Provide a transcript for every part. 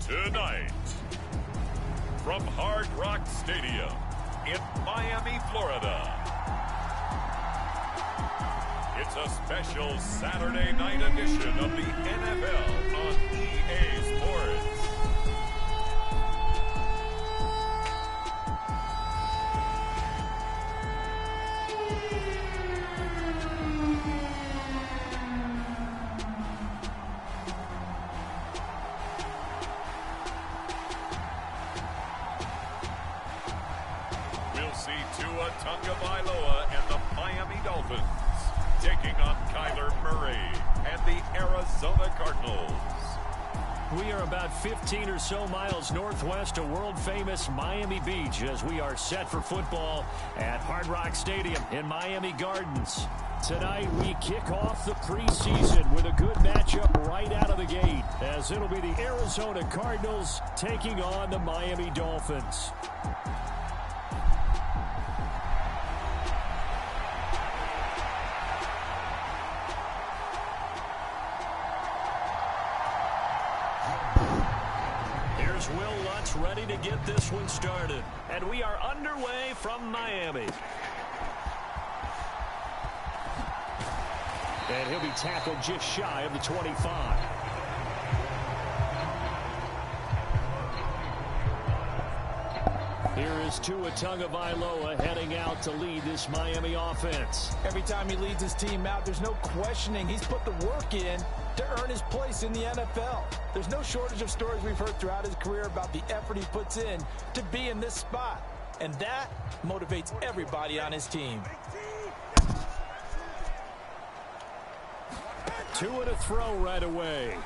Tonight, from Hard Rock Stadium in Miami, Florida, it's a special Saturday night edition of the NFL on EA Sports. We'll see Tua Tagovailoa and the Miami Dolphins taking on Kyler Murray and the Arizona Cardinals. We are about 15 or so miles northwest of world-famous Miami Beach as we are set for football at Hard Rock Stadium in Miami Gardens. Tonight, we kick off the preseason with a good matchup right out of the gate, as it'll be the Arizona Cardinals taking on the Miami Dolphins. Here's Will Lutz ready to get this one started. And we are underway from Miami. And he'll be tackled just shy of the 25. Here is Tua Tagovailoa heading out to lead this Miami offense. Every time he leads his team out, there's no questioning. He's put the work in to earn his place in the NFL. There's no shortage of stories we've heard throughout his career about the effort he puts in to be in this spot. And that motivates everybody on his team. Tua to throw right away.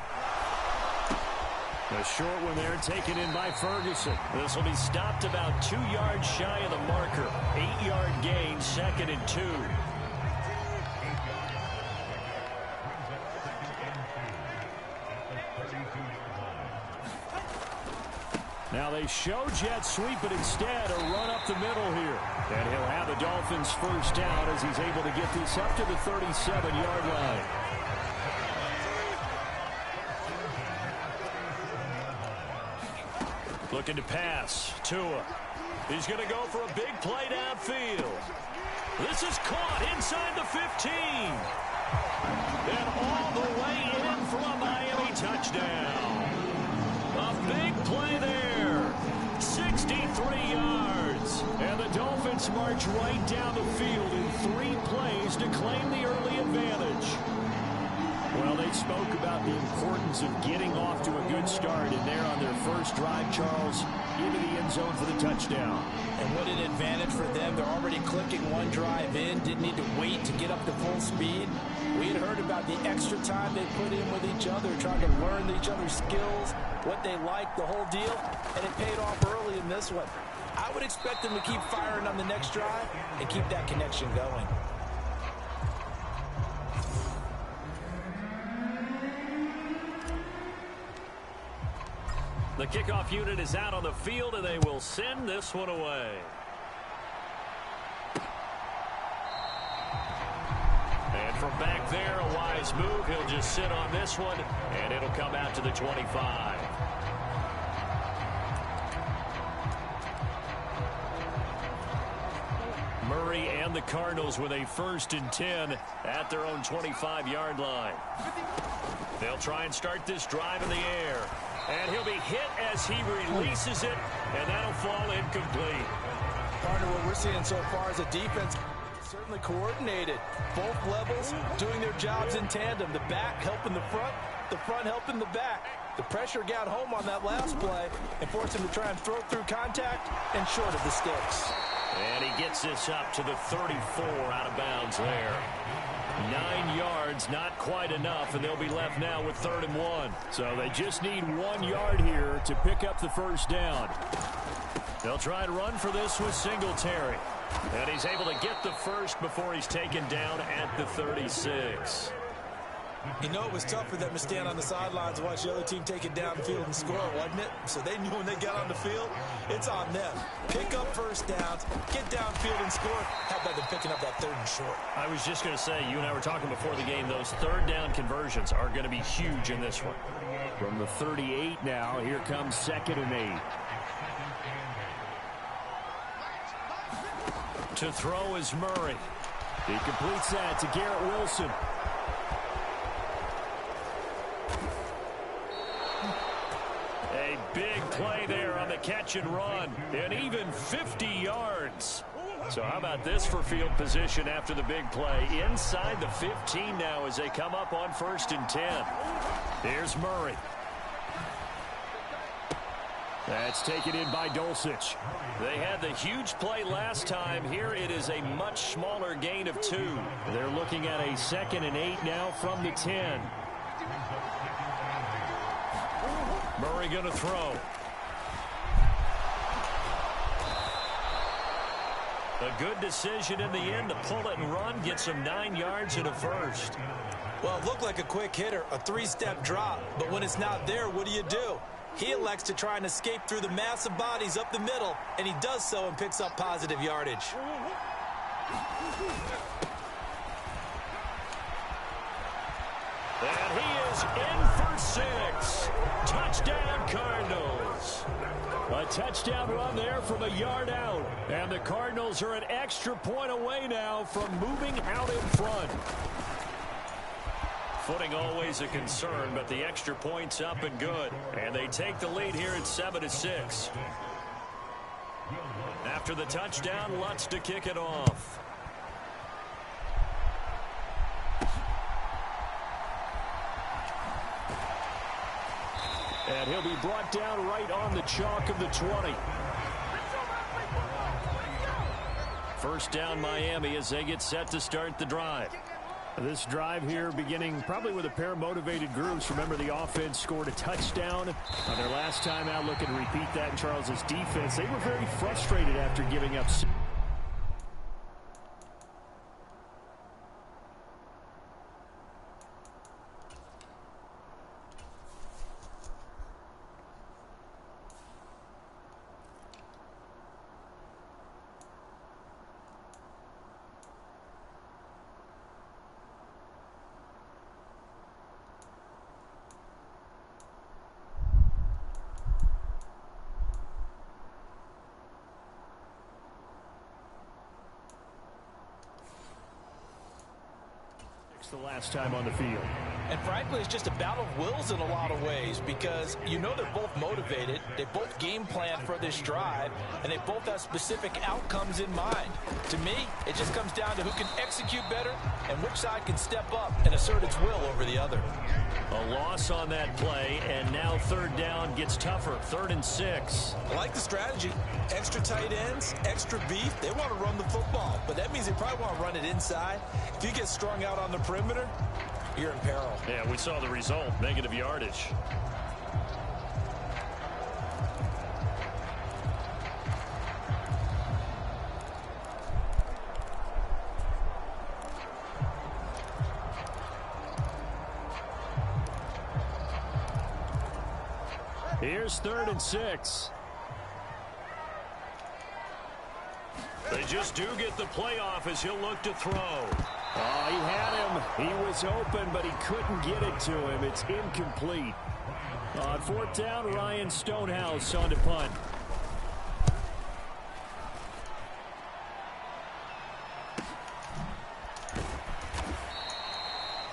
A short one there taken in by Ferguson. This will be stopped about 2 yards shy of the marker. 8-yard gain, 2nd and 2. Now they show jet sweep, but instead a run up the middle here. And he'll have the Dolphins first down as he's able to get this up to the 37-yard line. Looking to pass. Tua. He's going to go for a big play downfield. This is caught inside the 15. And all the way in for a Miami touchdown. A big play there. 63 yards. And the Dolphins march right down the field in 3 plays to claim the early advantage. Well, they spoke about the importance of getting off to a good start, and they're on their first drive, Charles, into the end zone for the touchdown. And what an advantage for them. They're already clicking one drive in, didn't need to wait to get up to full speed. We had heard about the extra time they put in with each other, trying to learn each other's skills, what they like, the whole deal, and it paid off early in this one. I would expect them to keep firing on the next drive and keep that connection going. The kickoff unit is out on the field, and they will send this one away. And from back there, a wise move. He'll just sit on this one, and it'll come out to the 25. Murray and the Cardinals with a 1st and 10 at their own 25-yard line. They'll try and start this drive in the air. And he'll be hit as he releases it, and that'll fall incomplete. Partner, what we're seeing so far is a defense certainly coordinated. Both levels doing their jobs in tandem. The back helping the front helping the back. The pressure got home on that last play and forced him to try and throw through contact and short of the sticks. And he gets this up to the 34 out of bounds there. 9 yards, not quite enough, and they'll be left now with 3rd and 1. So they just need 1 yard here to pick up the first down. They'll try and run for this with Singletary. And he's able to get the first before he's taken down at the 36. You know, it was tough for them to stand on the sidelines and watch the other team take it downfield and score, wasn't it? So they knew when they got on the field, it's on them. Pick up first downs, get downfield and score. How about them picking up that 3rd and short? I was just going to say, you and I were talking before the game, those 3rd down conversions are going to be huge in this one. From the 38 now, here comes 2nd and 8. To throw is Murray. He completes that to Garrett Wilson. A big play there on the catch and run, and even 50 yards. So how about this for field position after the big play? Inside the 15 now as they come up on 1st and 10. Here's Murray. That's taken in by Dulcich. They had the huge play last time. Here it is a much smaller gain of 2. They're looking at a 2nd and 8 now from the 10. Murray going to throw. A good decision in the end to pull it and run. Gets him 9 yards and a first. Well, it looked like a quick hitter, a 3-step drop. But when it's not there, what do? He elects to try and escape through the massive bodies up the middle, and he does so and picks up positive yardage. And he is in for 6. Touchdown, Cardinals. A touchdown run there from a yard out. And the Cardinals are an extra point away now from moving out in front. Footing always a concern, but the extra point's up and good. And they take the lead here at 7-6. After the touchdown, Lutz to kick it off. And he'll be brought down right on the chalk of the 20. First down, Miami, as they get set to start the drive. This drive here beginning probably with a pair of motivated groups. Remember, the offense scored a touchdown on their last time out. Looking to repeat that in Charles's defense. They were very frustrated after giving up. The last time on the field. And frankly, it's just a battle of wills in a lot of ways, because you know they're both motivated, they both game plan for this drive, and they both have specific outcomes in mind. To me, it just comes down to who can execute better and which side can step up and assert its will over the other. A loss on that play, and now 3rd down gets tougher. 3rd and 6. I like the strategy. Extra tight ends, extra beef. They want to run the football, but that means they probably want to run it inside. If you get strung out on the perimeter, you're in peril. Yeah, we saw the result. Negative yardage. Here's 3rd and 6. They just do get the playoff as he'll look to throw. Oh, he had him. He was open, but he couldn't get it to him. It's incomplete. On 4th down, Ryan Stonehouse on to punt.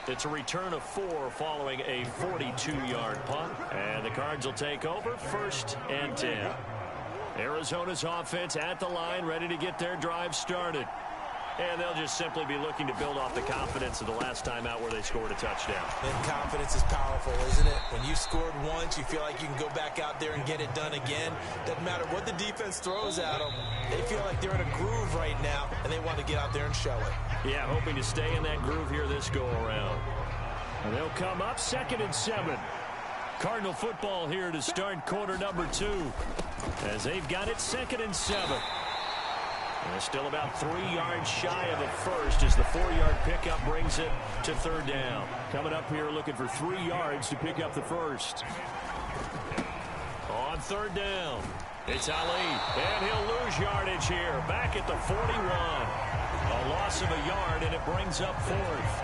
It's a return of 4 following a 42-yard punt. And the Cards will take over 1st and 10. Arizona's offense at the line, ready to get their drive started. And they'll just simply be looking to build off the confidence of the last time out where they scored a touchdown. And confidence is powerful, isn't it? When you scored once, you feel like you can go back out there and get it done again. Doesn't matter what the defense throws at them. They feel like they're in a groove right now, and they want to get out there and show it. Yeah, hoping to stay in that groove here this go-around. And they'll come up 2nd and 7. Cardinal football here to start quarter number 2. As they've got it 2nd and 7. Still about 3 yards shy of the first as the 4-yard pickup brings it to third down. Coming up here looking for 3 yards to pick up the first. On third down, it's Ali, and he'll lose yardage here. Back at the 41. A loss of a yard, and it brings up fourth.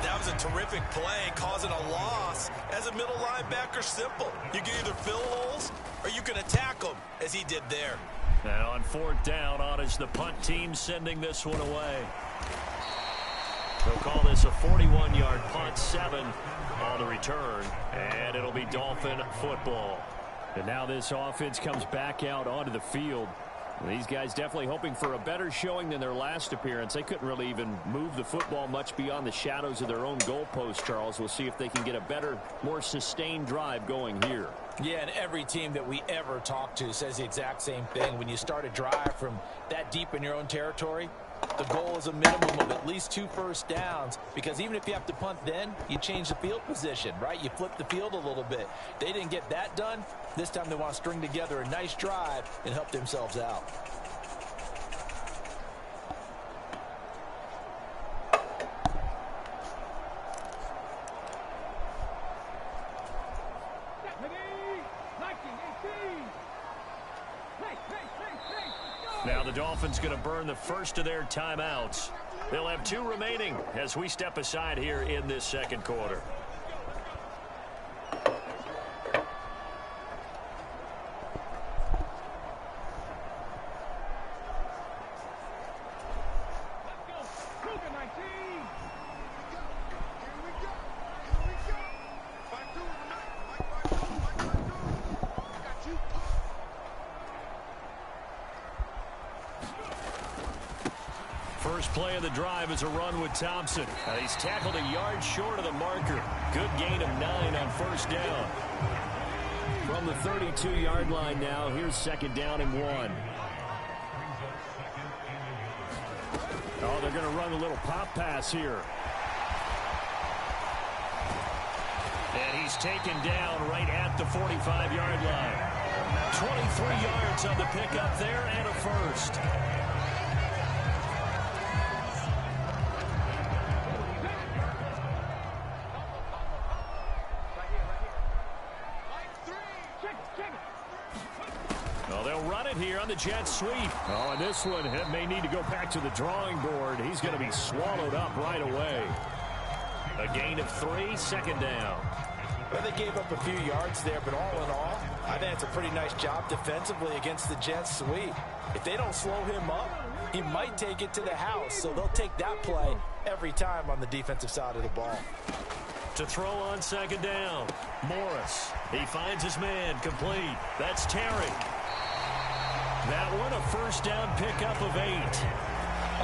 That was a terrific play, causing a loss. As a middle linebacker, simple. You can either fill holes or you can attack them, as he did there. And on fourth down, on is the punt team sending this one away. They'll call this a 41-yard punt, 7 on the return, and it'll be Dolphin football. And now this offense comes back out onto the field. These guys definitely hoping for a better showing than their last appearance. They couldn't really even move the football much beyond the shadows of their own goalpost, Charles. We'll see if they can get a better, more sustained drive going here. Yeah, and every team that we ever talk to says the exact same thing. When you start a drive from that deep in your own territory, the goal is a minimum of at least 2 first downs, because even if you have to punt then, you change the field position, right? You flip the field a little bit. They didn't get that done. This time they want to string together a nice drive and help themselves out. Now the Dolphins going to burn the first of their timeouts. They'll have 2 remaining as we step aside here in this second quarter. First play of the drive is a run with Thompson. He's tackled a yard short of the marker. Good gain of 9 on first down. From the 32-yard line now, here's second down and 1. Oh, they're going to run a little pop pass here. And he's taken down right at the 45-yard line. 23 yards on the pickup there and a first. Here on the jet sweep. Oh, and this one may need to go back to the drawing board. He's going to be swallowed up right away. A gain of 3, second down. Well, they gave up a few yards there, but all in all, I think it's a pretty nice job defensively against the jet sweep. If they don't slow him up, he might take it to the house, so they'll take that play every time on the defensive side of the ball. To throw on second down, Morris. He finds his man, complete. That's Terry. That one a first down pickup of 8.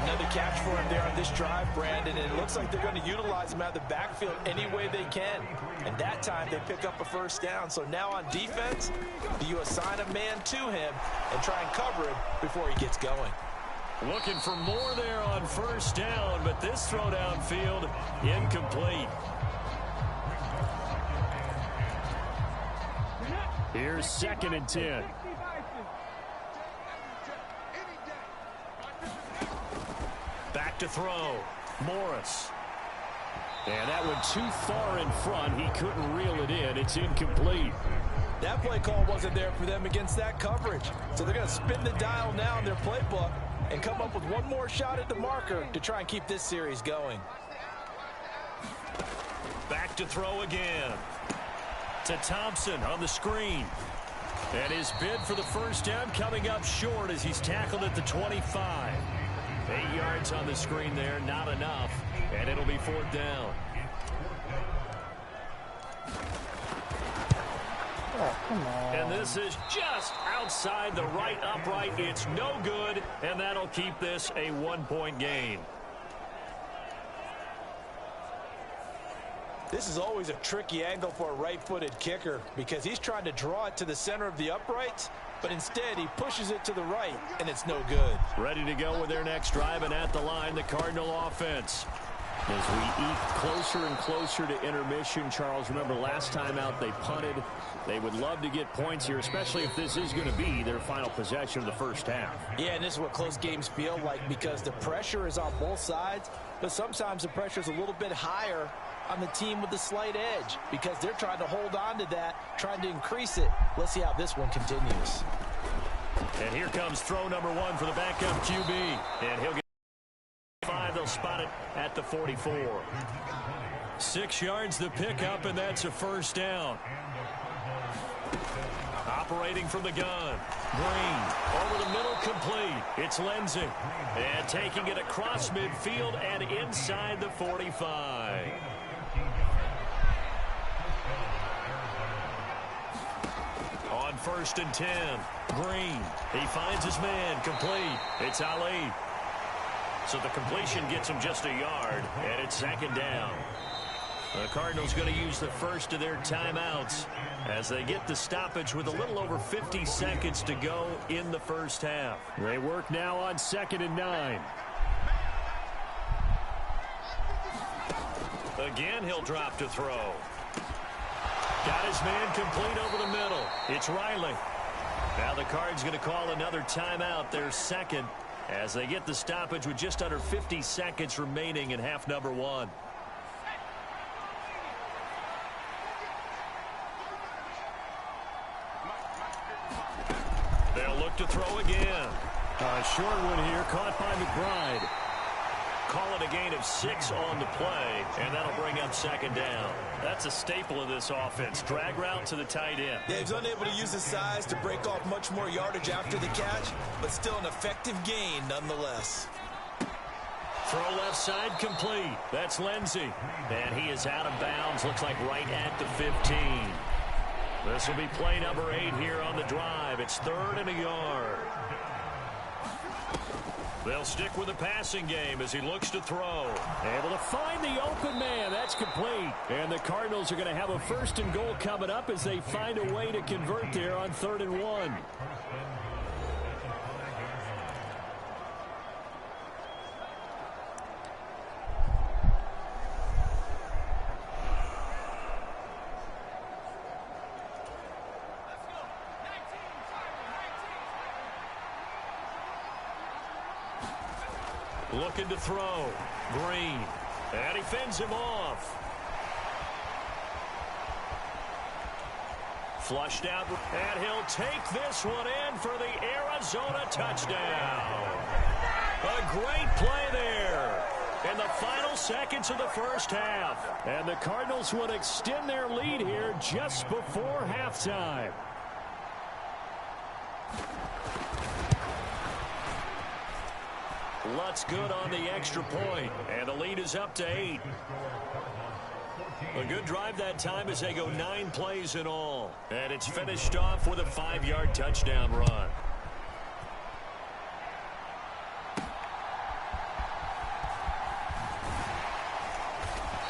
Another catch for him there on this drive, Brandon, and it looks like they're going to utilize him out of the backfield any way they can. And that time they pick up a first down. So now on defense, you assign a man to him and try and cover him before he gets going. Looking for more there on first down, but this throw downfield incomplete. Here's second and 10. Back to throw. Morris. And that one too far in front. He couldn't reel it in. It's incomplete. That play call wasn't there for them against that coverage. So they're going to spin the dial now in their playbook and come up with one more shot at the marker to try and keep this series going. Back to throw again. To Thompson on the screen. And his bid for the first down coming up short as he's tackled at the 25. 8 yards on the screen there, not enough. And it'll be fourth down. Oh, come on. And this is just outside the right upright. It's no good, and that'll keep this a 1-point game. This is always a tricky angle for a right-footed kicker because he's trying to draw it to the center of the uprights, but instead he pushes it to the right, and it's no good. Ready to go with their next drive, and at the line, the Cardinal offense. As we eke closer and closer to intermission, Charles, remember last time out they punted. They would love to get points here, especially if this is going to be their final possession of the first half. Yeah, and this is what close games feel like because the pressure is on both sides, but sometimes the pressure is a little bit higher on the team with the slight edge because they're trying to hold on to that, trying to increase it. Let's see how this one continues. And here comes throw number 1 for the backup QB. And he'll get 5. They'll spot it at the 44. 6 yards the pickup, and that's a first down. Operating from the gun. Green over the middle, complete. It's Lindsey. And taking it across midfield and inside the 45. On 1st and 10. Green. He finds his man. Complete. It's Ali. So the completion gets him just a yard, and it's 2nd down. The Cardinals going to use the first of their timeouts as they get the stoppage with a little over 50 seconds to go in the first half. They work now on 2nd and 9. Again, he'll drop to throw. Got his man complete over the middle. It's Riley. Now the Cards going to call another timeout, their second, as they get the stoppage with just under 50 seconds remaining in half number 1. They'll look to throw again. A short one here, caught by McBride. Call it a gain of 6 on the play, and that'll bring up 2nd down. That's a staple of this offense. Drag route to the tight end. Yeah, he's unable to use his size to break off much more yardage after the catch, but still an effective gain nonetheless. Throw left side complete. That's Lindsey. And he is out of bounds. Looks like right at the 15. This will be play number 8 here on the drive. It's 3rd and a yard. They'll stick with the passing game as he looks to throw. Able to find the open man. That's complete. And the Cardinals are going to have a 1st and goal coming up as they find a way to convert there on 3rd and 1. Looking to throw. Green. And he fends him off. Flushed out. And he'll take this one in for the Arizona touchdown. A great play there in the final seconds of the first half. And the Cardinals would extend their lead here just before halftime. Lutz good on the extra point, and the lead is up to 8. A good drive that time as they go 9 plays in all. And it's finished off with a 5-yard touchdown run.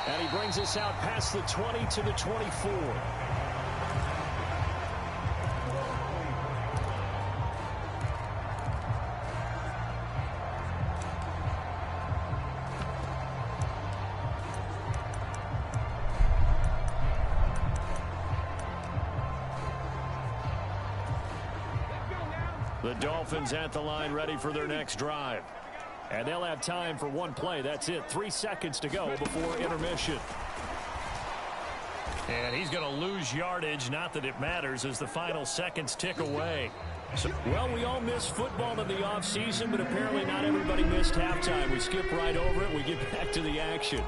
And he brings us out past the 20 to the 24. The Dolphins at the line ready for their next drive. And they'll have time for 1 play. That's it. 3 seconds to go before intermission. And he's going to lose yardage. Not that it matters as the final seconds tick away. Well, we all miss football in the offseason, but apparently not everybody missed halftime. We skip right over it. We get back to the action.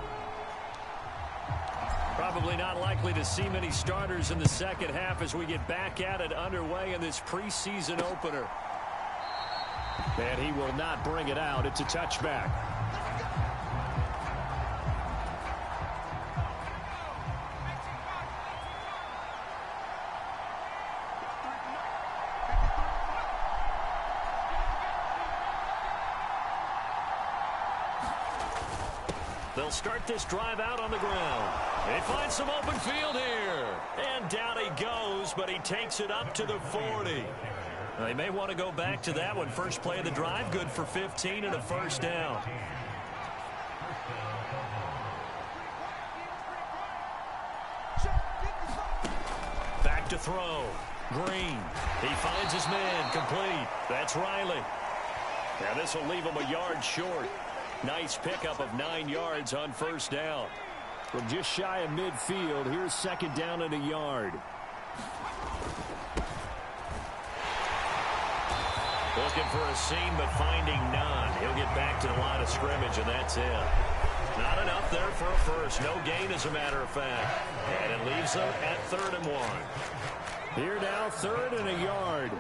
Probably not likely to see many starters in the second half as we get back at it underway in this preseason opener. And he will not bring it out. It's a touchback. They'll start this drive out on the ground. They find some open field here. And down he goes, but he takes it up to the 40. They may want to go back to that one. First play of the drive, good for 15 and a first down. to throw. Green. He finds his man. Complete. That's Riley. Now this will leave him a yard short. Nice pickup of 9 yards on first down. From just shy of midfield, here's second down and a yard. Looking for a seam, but finding none. He'll get back to the line of scrimmage, and that's it. Not enough there for a first. No gain, as a matter of fact. And it leaves them at 3rd and 1. Here now, 3rd and a yard.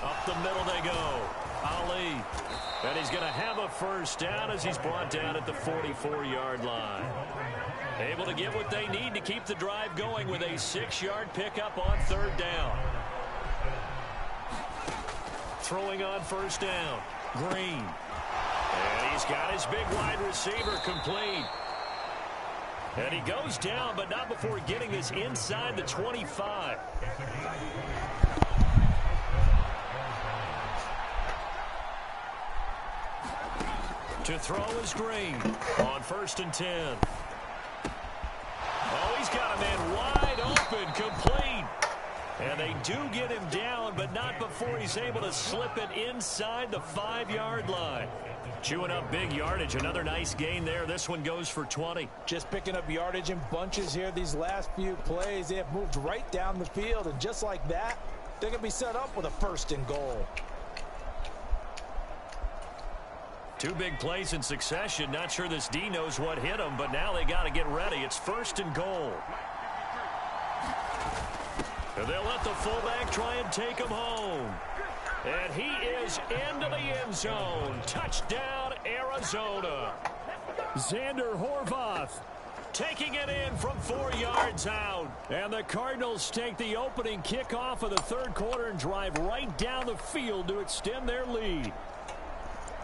Up the middle they go. Ali. And he's going to have a first down as he's brought down at the 44-yard line. Able to get what they need to keep the drive going with a 6-yard pickup on 3rd down. Throwing on first down. Green. And he's got his big wide receiver complete. And he goes down, but not before getting us inside the 25. To throw is Green on 1st and 10. Oh, he's got a man wide open, complete. And they do get him down, but not before he's able to slip it inside the 5-yard line. Chewing up big yardage. Another nice gain there. This one goes for 20. Just picking up yardage in bunches here these last few plays. They have moved right down the field, and just like that, they're going to be set up with a 1st and goal. 2 big plays in succession. Not sure this D knows what hit him, but now they got to get ready. It's 1st and goal. And they'll let the fullback try and take him home. And he is into the end zone. Touchdown, Arizona. Xander Horvath taking it in from 4 yards out. And the Cardinals take the opening kickoff of the 3rd quarter and drive right down the field to extend their lead.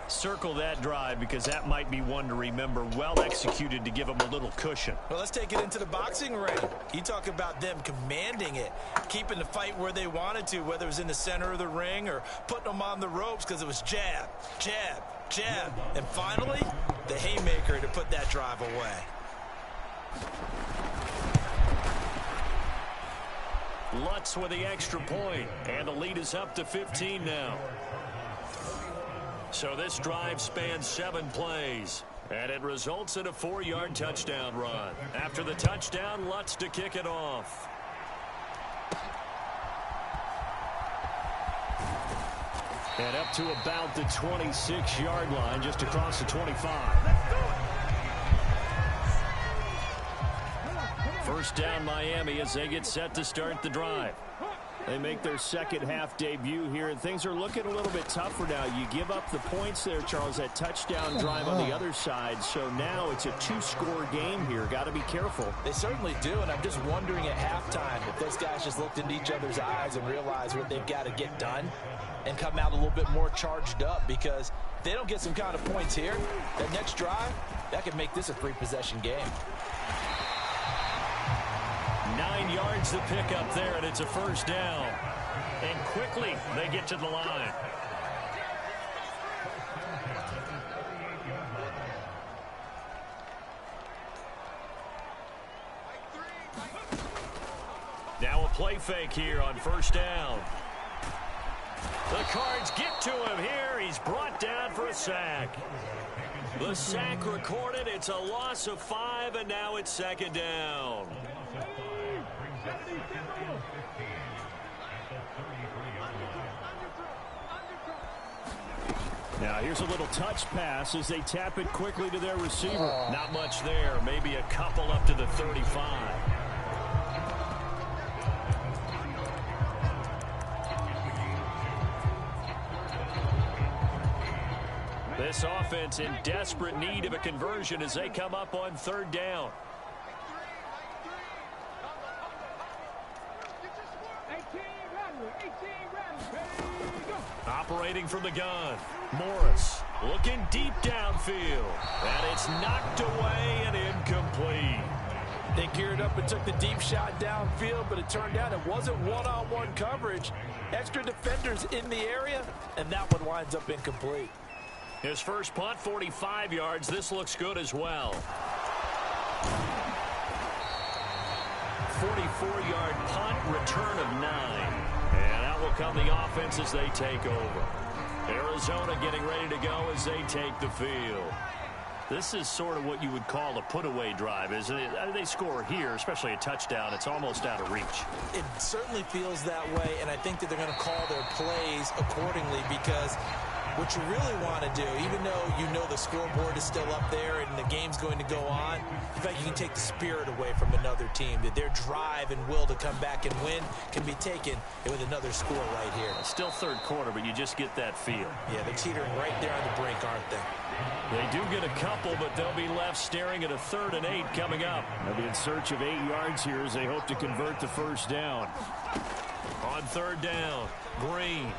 Circle that drive because that might be one to remember. Well executed to give them a little cushion. Well, let's take it into the boxing ring. You talk about them commanding it, keeping the fight where they wanted to, whether it was in the center of the ring or putting them on the ropes because it was jab, jab, jab. And finally, the haymaker to put that drive away. Lutz with the extra point, and the lead is up to 15 now. So this drive spans 7 plays, and it results in a 4-yard touchdown run. After the touchdown, Lutz to kick it off. And up to about the 26-yard line, just across the 25. First down, Miami, as they get set to start the drive. They make their second half debut here, and things are looking a little bit tougher now. You give up the points there, Charles, that touchdown drive on the other side. So now it's a 2-score game here. Got to be careful. They certainly do, and I'm just wondering at halftime if those guys just looked into each other's eyes and realized what they've got to get done and come out a little bit more charged up, because if they don't get some kind of points here, that next drive, that could make this a 3-possession game. 9 yards to pick up there, and it's a first down. And quickly they get to the line. Now a play fake here on first down. The Cards get to him here. He's brought down for a sack. The sack recorded. It's a loss of 5, and now it's second down. Now here's a little touch pass as they tap it quickly to their receiver. Not much there. Maybe a couple up to the 35. This offense in desperate need of a conversion as they come up on third down. Operating from the gun, Morris looking deep downfield, and it's knocked away and incomplete. They geared up and took the deep shot downfield, but it turned out it wasn't one-on-one coverage. Extra defenders in the area, and that one winds up incomplete. His first punt, 45 yards. This looks good as well. 44-yard punt, return of 9. And out will come the offense as they take over. Arizona getting ready to go as they take the field. This is sort of what you would call a put-away drive, isn't it? They score here, especially a touchdown. It's almost out of reach. It certainly feels that way, and I think that they're going to call their plays accordingly because what you really want to do, even though you know the scoreboard is still up there and the game's going to go on, in fact, you can take the spirit away from another team. That their drive and will to come back and win can be taken with another score right here. It's still third quarter, but you just get that feel. Yeah, they're teetering right there on the brink, aren't they? They do get a couple, but they'll be left staring at a 3rd and 8 coming up. They'll be in search of 8 yards here as they hope to convert the first down. On 3rd down, Green.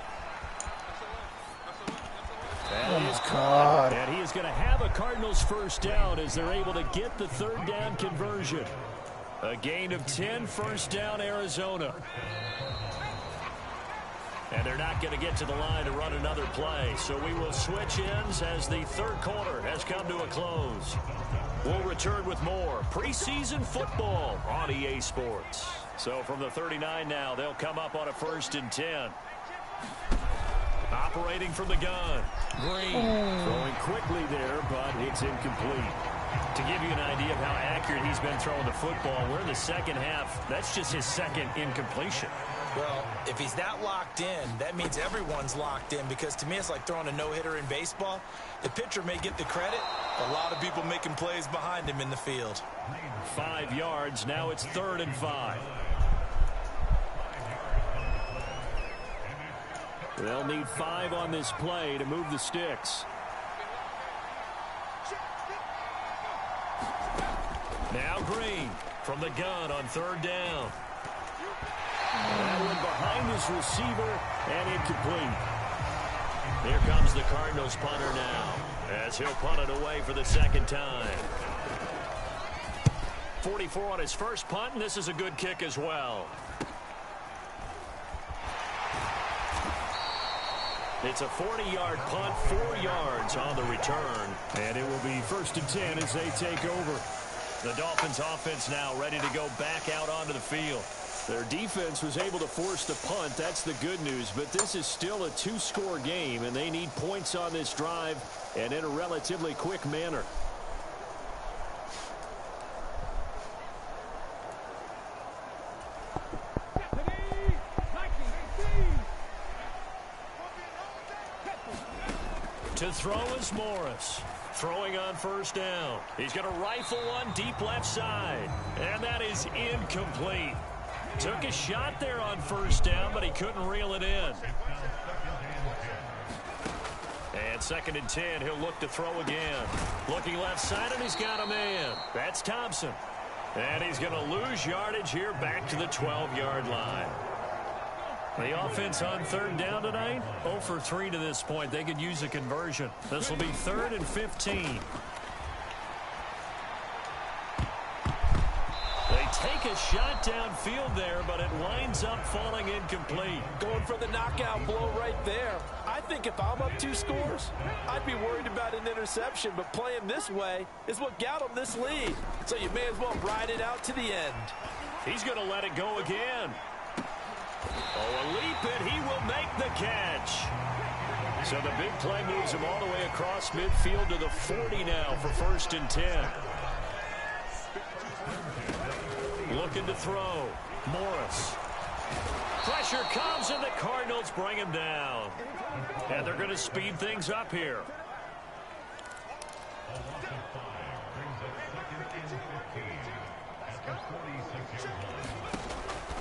That is caught. And he is going to have a Cardinals first down as they're able to get the 3rd down conversion. A gain of 10, first down, Arizona. And they're not going to get to the line to run another play. So we will switch ends as the 3rd quarter has come to a close. We'll return with more preseason football on EA Sports. So from the 39 now, they'll come up on a 1st and 10. Operating from the gun. Green throwing quickly there, but it's incomplete. To give you an idea of how accurate he's been throwing the football, we're in the second half. That's just his 2nd incompletion. Well, if he's not locked in, that means everyone's locked in because to me it's like throwing a no-hitter in baseball. The pitcher may get the credit. A lot of people making plays behind him in the field. 5 yards. Now it's 3rd and 5. They'll need 5 on this play to move the sticks. Now Green from the gun on 3rd down. That one behind his receiver and incomplete. Here comes the Cardinals punter now as he'll punt it away for the 2nd time. 44 on his first punt, and this is a good kick as well. It's a 40-yard punt, 4 yards on the return. And it will be 1st and 10 as they take over. The Dolphins offense now ready to go back out onto the field. Their defense was able to force the punt. That's the good news. But this is still a 2-score game, and they need points on this drive and in a relatively quick manner. To throw is Morris. Throwing on 1st down. He's going to rifle one deep left side. And that is incomplete. Took a shot there on 1st down, but he couldn't reel it in. And 2nd and 10, he'll look to throw again. Looking left side, and he's got a man. That's Thompson. And he's going to lose yardage here back to the 12-yard line. The offense on 3rd down tonight, 0 for 3 to this point. They could use a conversion. This will be 3rd and 15. They take a shot downfield there, but it winds up falling incomplete. Going for the knockout blow right there. I think if I'm up 2 scores, I'd be worried about an interception, but playing this way is what got them this lead. So you may as well ride it out to the end. He's going to let it go again. Oh, a leap, and he will make the catch. So the big play moves him all the way across midfield to the 40 now for 1st and 10. Looking to throw. Morris. Pressure comes, and the Cardinals bring him down. And they're going to speed things up here.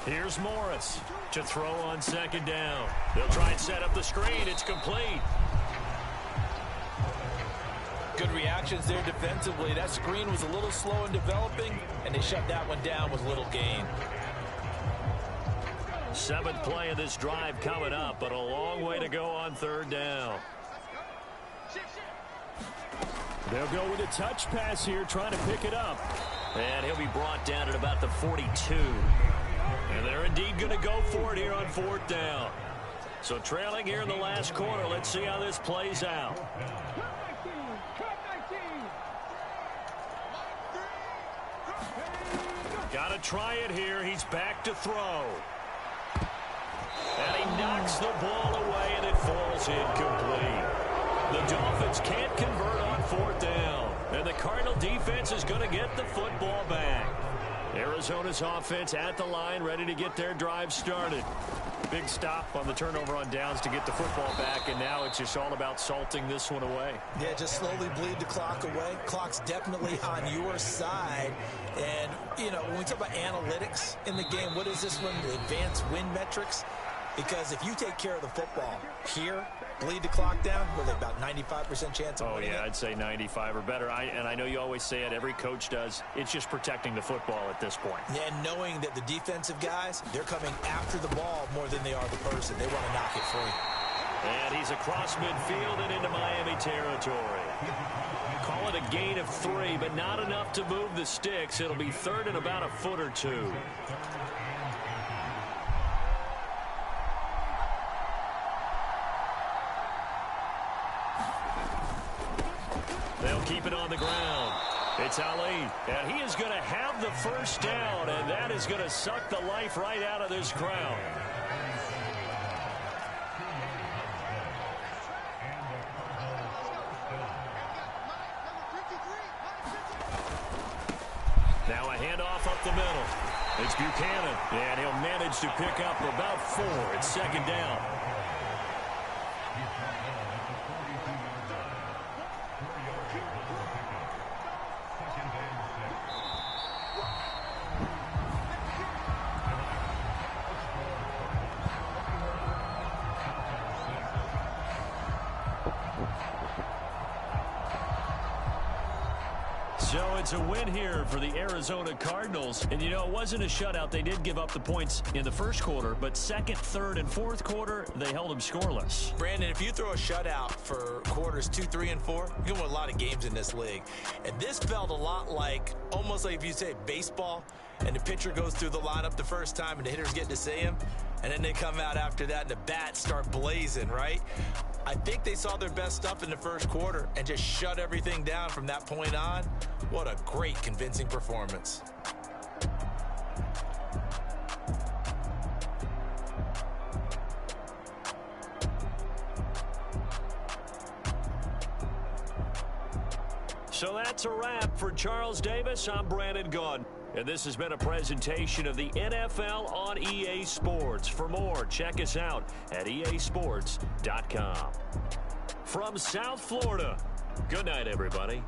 Here's Morris to throw on 2nd down. They'll try and set up the screen. It's complete. Good reactions there defensively. That screen was a little slow in developing, and they shut that one down with little gain. 7th play of this drive coming up, but a long way to go on 3rd down. They'll go with a touch pass here, trying to pick it up. And he'll be brought down at about the 42. And they're indeed going to go for it here on 4th down. So trailing here in the last quarter. Let's see how this plays out. Got to try it here. He's back to throw. And he knocks the ball away, and it falls incomplete. The Dolphins can't convert on 4th down. And the Cardinal defense is going to get the football back. Arizona's offense at the line, ready to get their drive started. Big stop on the turnover on downs to get the football back, and now it's just all about salting this one away. Yeah, just slowly bleed the clock away. Clock's definitely on your side. And, you know, when we talk about analytics in the game, what is this one? The advanced win metrics? Because if you take care of the football here, bleed the clock down, with about 95% chance of winning it. I'd say 95 or better. And I know you always say it, every coach does. It's just protecting the football at this point. Yeah, and knowing that the defensive guys, they're coming after the ball more than they are the person. They want to knock it free. And he's across midfield and into Miami territory. Call it a gain of 3, but not enough to move the sticks. It'll be 3rd and about a foot or 2. They'll keep it on the ground. It's Ali, and he is going to have the first down, and that is going to suck the life right out of this crowd. Now a handoff up the middle. It's Buchanan, and he'll manage to pick up about 4. It's 2nd down. So it's a win here for the Arizona Cardinals. And, you know, it wasn't a shutout. They did give up the points in the first quarter, but 2nd, 3rd, and 4th quarter, they held them scoreless. Brandon, if you throw a shutout for quarters 2, 3, and 4, you can win a lot of games in this league. And this felt a lot like, almost like if you say baseball, and the pitcher goes through the lineup the first time and the hitters get to see him, and then they come out after that and the bats start blazing, right? I think they saw their best stuff in the first quarter and just shut everything down from that point on. What a great, convincing performance. So that's a wrap for Charles Davis. I'm Brandon Gaudin. And this has been a presentation of the NFL on EA Sports. For more, check us out at easports.com. From South Florida, good night, everybody.